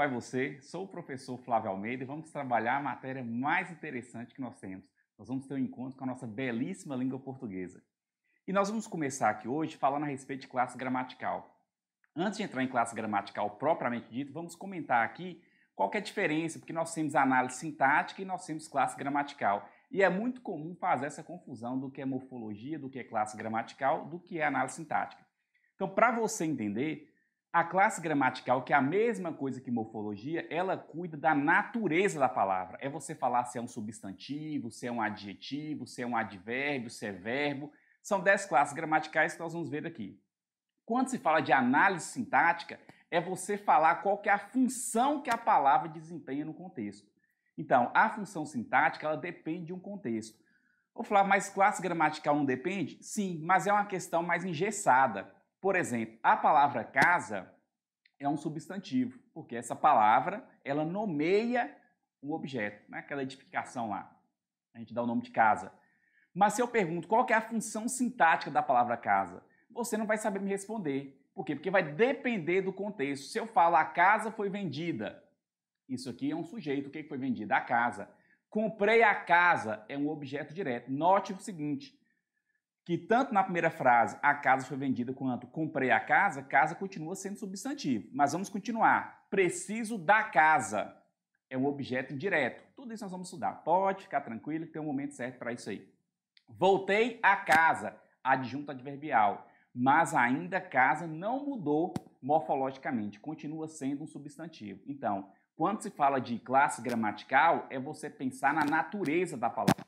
vai você? Sou o professor Flávio Almeida e vamos trabalhar a matéria mais interessante que nós temos. Nós vamos ter um encontro com a nossa belíssima língua portuguesa. E nós vamos começar aqui hoje falando a respeito de classe gramatical. Antes de entrar em classe gramatical propriamente dito, vamos comentar aqui qual que é a diferença, porque nós temos análise sintática e nós temos classe gramatical. E é muito comum fazer essa confusão do que é morfologia, do que é classe gramatical, do que é análise sintática. Então, para você entender, a classe gramatical, que é a mesma coisa que morfologia, ela cuida da natureza da palavra. É você falar se é um substantivo, se é um adjetivo, se é um advérbio, se é verbo. São 10 classes gramaticais que nós vamos ver aqui. Quando se fala de análise sintática, é você falar qual que é a função que a palavra desempenha no contexto. Então, a função sintática, ela depende de um contexto. Vou falar, mas classe gramatical não depende? Sim, mas é uma questão mais engessada. Por exemplo, a palavra casa é um substantivo, porque essa palavra, ela nomeia um objeto, né? Aquela edificação lá. A gente dá o nome de casa. Mas se eu pergunto qual que é a função sintática da palavra casa, você não vai saber me responder. Por quê? Porque vai depender do contexto. Se eu falo a casa foi vendida, isso aqui é um sujeito. O que foi vendido? A casa. Comprei a casa é um objeto direto. Note o seguinte, que tanto na primeira frase a casa foi vendida quanto comprei a casa, casa continua sendo substantivo. Mas vamos continuar. Preciso da casa é um objeto indireto. Tudo isso nós vamos estudar. Pode ficar tranquilo que tem um momento certo para isso aí. Voltei a casa, adjunto adverbial. Mas ainda casa não mudou morfologicamente, continua sendo um substantivo. Então, quando se fala de classe gramatical, é você pensar na natureza da palavra.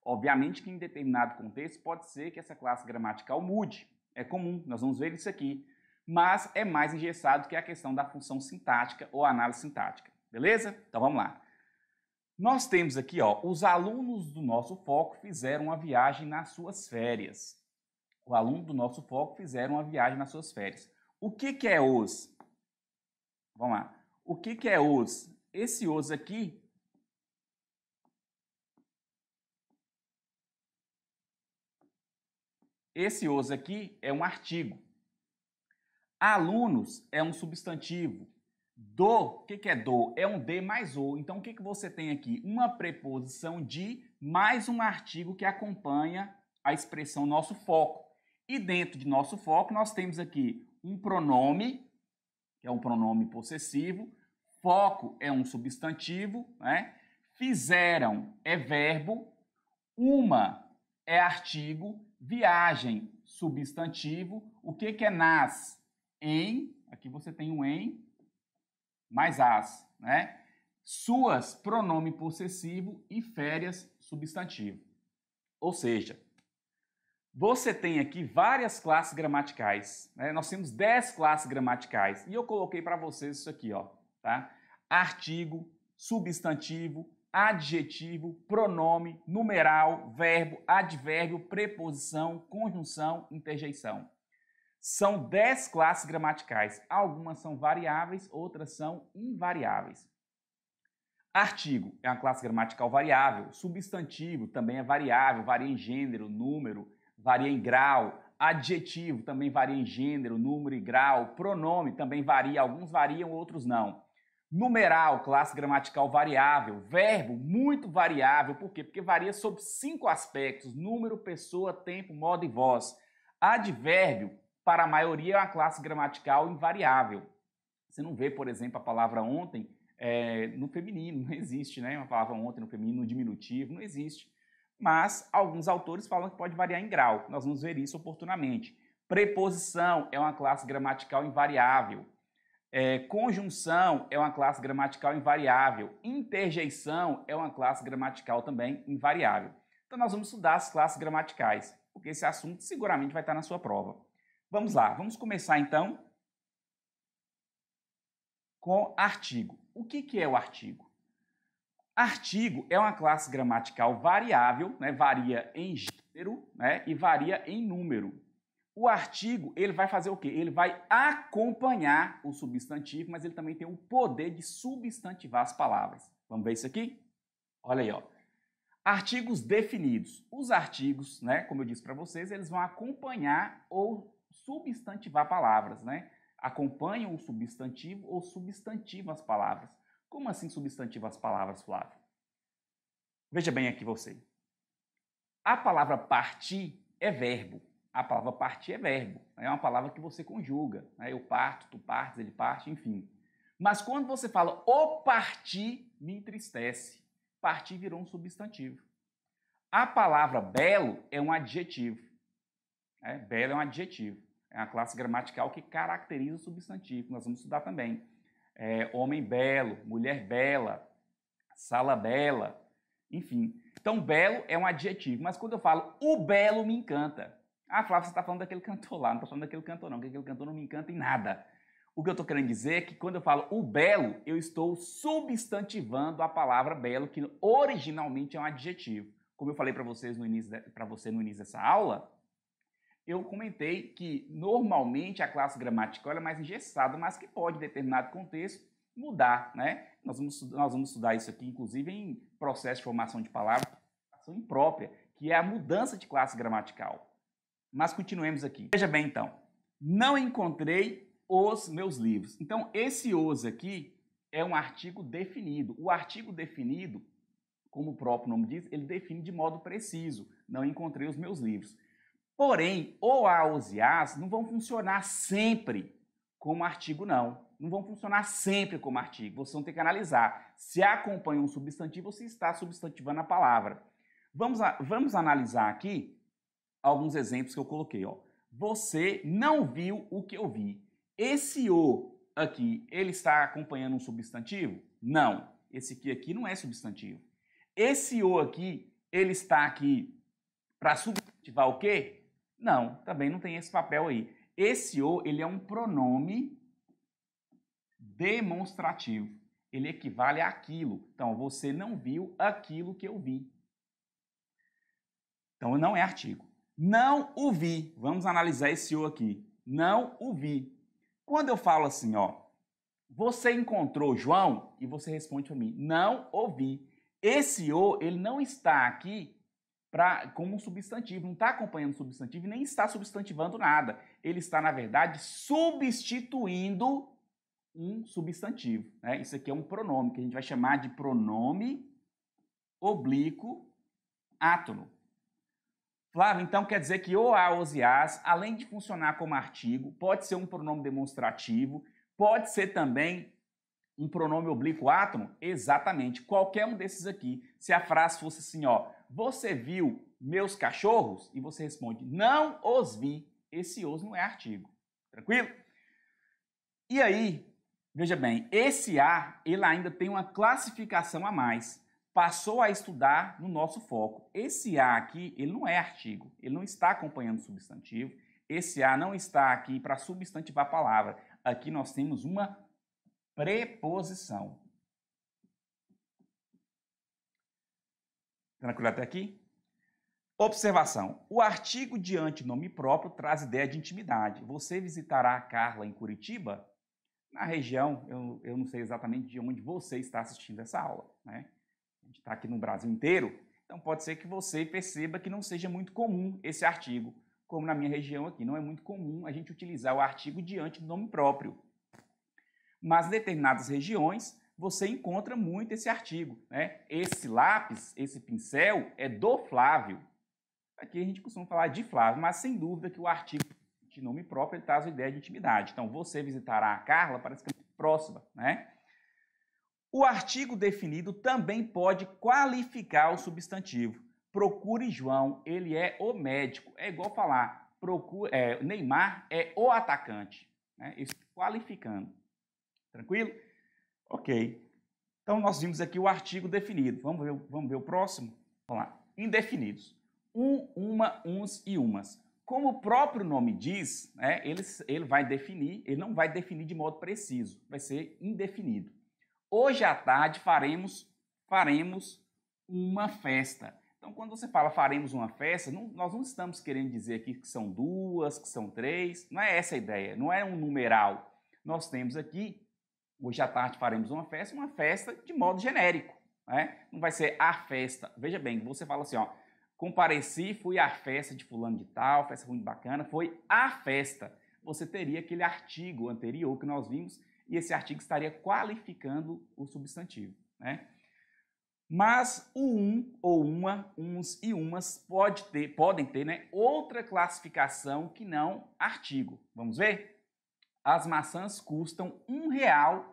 Obviamente que em determinado contexto pode ser que essa classe gramatical mude. É comum, nós vamos ver isso aqui. Mas é mais engessado que a questão da função sintática ou análise sintática. Beleza? Então vamos lá. Nós temos aqui, ó, os alunos do nosso foco fizeram uma viagem nas suas férias. O aluno do nosso foco fizeram uma viagem nas suas férias. O que é os? Vamos lá. O que é os? Esse os aqui é um artigo. Alunos é um substantivo. Do, o que é do? É um de mais o. Então, o que você tem aqui? Uma preposição de mais um artigo que acompanha a expressão nosso foco. E dentro de nosso foco, nós temos aqui um pronome, que é um pronome possessivo. Foco é um substantivo, né? Fizeram é verbo. Uma é artigo. Viagem, substantivo. O que é nas? Em. Aqui você tem um em mais as, né? Suas, pronome possessivo. E férias, substantivo. Ou seja, você tem aqui várias classes gramaticais, né? Nós temos 10 classes gramaticais e eu coloquei para vocês isso aqui, ó, tá? Artigo, substantivo, adjetivo, pronome, numeral, verbo, advérbio, preposição, conjunção, interjeição. São 10 classes gramaticais. Algumas são variáveis, outras são invariáveis. Artigo é uma classe gramatical variável. Substantivo também é variável, varia em gênero, número, varia em grau. Adjetivo também varia em gênero, número e grau. Pronome também varia, alguns variam, outros não. Numeral, classe gramatical variável. Verbo, muito variável. Por quê? Porque varia sobre 5 aspectos: número, pessoa, tempo, modo e voz. Advérbio, para a maioria, é uma classe gramatical invariável. Você não vê, por exemplo, a palavra ontem no feminino, não existe, né? Uma palavra ontem no feminino, no diminutivo, não existe. Mas alguns autores falam que pode variar em grau. Nós vamos ver isso oportunamente. Preposição é uma classe gramatical invariável. Conjunção é uma classe gramatical invariável. Interjeição é uma classe gramatical também invariável. Então nós vamos estudar as classes gramaticais, porque esse assunto seguramente vai estar na sua prova. Vamos lá, vamos começar então com artigo. O que é o artigo? Artigo é uma classe gramatical variável, né? Varia em gênero, né? E varia em número. O artigo, ele vai fazer o quê? Ele vai acompanhar o substantivo, mas ele também tem o poder de substantivar as palavras. Vamos ver isso aqui? Olha aí, ó. Artigos definidos. Os artigos, né, como eu disse para vocês, eles vão acompanhar ou substantivar palavras, né? acompanham o substantivo ou substantivam as palavras. Como assim substantivam as palavras, Flávio? Veja bem aqui você. A palavra partir é verbo. A palavra partir é verbo. É uma palavra que você conjuga. Né? Eu parto, tu partes, ele parte, enfim. Mas quando você fala o partir, me entristece. Partir virou um substantivo. A palavra belo é um adjetivo. Belo é um adjetivo. É uma classe gramatical que caracteriza o substantivo. Nós vamos estudar também. Homem belo, mulher bela, sala bela, enfim. Então, belo é um adjetivo. Mas quando eu falo o belo me encanta. Ah, Flávio, você está falando daquele cantor lá. Não estou falando daquele cantor não, porque aquele cantor não me encanta em nada. O que eu estou querendo dizer é que quando eu falo o belo, eu estou substantivando a palavra belo, que originalmente é um adjetivo. Como eu falei para você no início dessa aula, eu comentei que normalmente a classe gramatical é mais engessada, mas que pode, em determinado contexto, mudar, né? Nós vamos estudar isso aqui, inclusive, em processo de formação de palavras, formação imprópria, que é a mudança de classe gramatical. Mas continuemos aqui. Veja bem, então. Não encontrei os meus livros. Então, esse os aqui é um artigo definido. O artigo definido, como o próprio nome diz, ele define de modo preciso. Não encontrei os meus livros. Porém, o a, os e as não vão funcionar sempre como artigo, não. Não vão funcionar sempre como artigo. Vocês vão ter que analisar se acompanha um substantivo ou se está substantivando a palavra. Vamos analisar aqui alguns exemplos que eu coloquei. Ó. Você não viu o que eu vi. Esse o aqui, ele está acompanhando um substantivo? Não. Esse aqui não é substantivo. Esse o aqui, ele está aqui para substantivar o quê? Não, também não tem esse papel aí. Esse o, ele é um pronome demonstrativo. Ele equivale àquilo. Então, você não viu aquilo que eu vi. Então, não é artigo. Não o vi. Vamos analisar esse o aqui. Não o vi. Quando eu falo assim, ó, você encontrou João? E você responde para mim, não ouvi. Esse o, ele não está aqui como um substantivo, não está acompanhando o substantivo e nem está substantivando nada. Ele está, na verdade, substituindo um substantivo. Né? Isso aqui é um pronome, que a gente vai chamar de pronome oblíquo átono. Flávio, então quer dizer que o a, os e as, além de funcionar como artigo, pode ser um pronome demonstrativo, pode ser também um pronome oblíquo átono? Exatamente, qualquer um desses aqui. Se a frase fosse assim, ó, você viu meus cachorros? E você responde, não os vi. Esse os não é artigo. Tranquilo? E aí, veja bem, esse a, ele ainda tem uma classificação a mais. Passou a estudar no nosso foco. Esse a aqui, ele não é artigo, ele não está acompanhando o substantivo. Esse a não está aqui para substantivar a palavra. Aqui nós temos uma preposição. Tranquilo até aqui? Observação. O artigo de antinome próprio traz ideia de intimidade. Você visitará a Carla em Curitiba? Na região, eu não sei exatamente de onde você está assistindo essa aula, né? A gente está aqui no Brasil inteiro, então pode ser que você perceba que não seja muito comum esse artigo. Como na minha região aqui, não é muito comum a gente utilizar o artigo diante do nome próprio. Mas em determinadas regiões, você encontra muito esse artigo. Né? Esse lápis, esse pincel, é do Flávio. Aqui a gente costuma falar de Flávio, mas sem dúvida que o artigo de nome próprio ele traz a ideia de intimidade. Então, você visitará a Carla, parece que é muito próxima, né? O artigo definido também pode qualificar o substantivo. Procure João, ele é o médico. É igual falar, Neymar é o atacante. Né? Isso qualificando. Tranquilo? Ok. Então, nós vimos aqui o artigo definido. Vamos ver o próximo? Vamos lá. Indefinidos. Uma, uns e umas. Como o próprio nome diz, né, ele vai definir, ele não vai definir de modo preciso, vai ser indefinido. Hoje à tarde faremos uma festa. Então, quando você fala faremos uma festa, nós não estamos querendo dizer aqui que são duas, que são três, não é essa a ideia, não é um numeral. Nós temos aqui, hoje à tarde faremos uma festa de modo genérico. Né? Não vai ser a festa. Veja bem, você fala assim, ó, compareci, fui à festa de fulano de tal, festa muito bacana, foi a festa. você teria aquele artigo anterior que nós vimos e esse artigo estaria qualificando o substantivo, né? Mas o ou uma, uns e umas podem ter, né, outra classificação que não artigo. Vamos ver? As maçãs custam R$ 1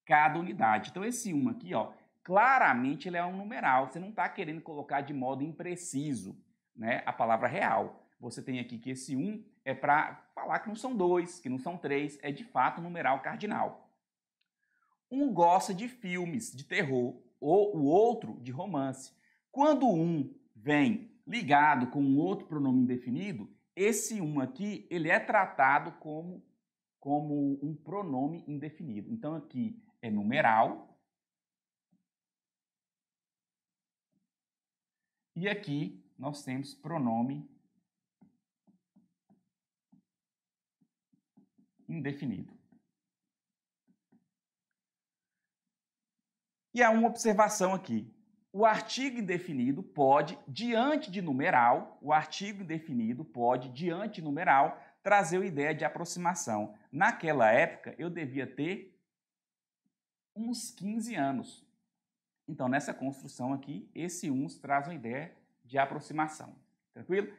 cada unidade. Então esse aqui, ó, claramente ele é um numeral. Você não está querendo colocar de modo impreciso, né, a palavra real. Você tem aqui que esse é para falar que não são 2, que não são 3, é de fato um numeral cardinal. Um gosta de filmes de terror, ou o outro de romance. Quando vem ligado com um outro pronome indefinido, esse aqui ele é tratado como um pronome indefinido. Então aqui é numeral e aqui nós temos pronome indefinido. E há uma observação aqui. O artigo indefinido pode, diante de numeral, trazer a ideia de aproximação. Naquela época, eu devia ter uns 15 anos. Então, nessa construção aqui, esse uns traz uma ideia de aproximação. Tranquilo?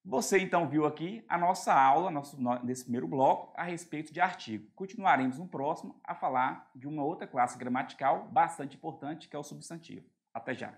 Você, então, viu aqui a nossa aula, nesse primeiro bloco, a respeito de artigo. Continuaremos no próximo a falar de uma outra classe gramatical bastante importante, que é o substantivo. Até já!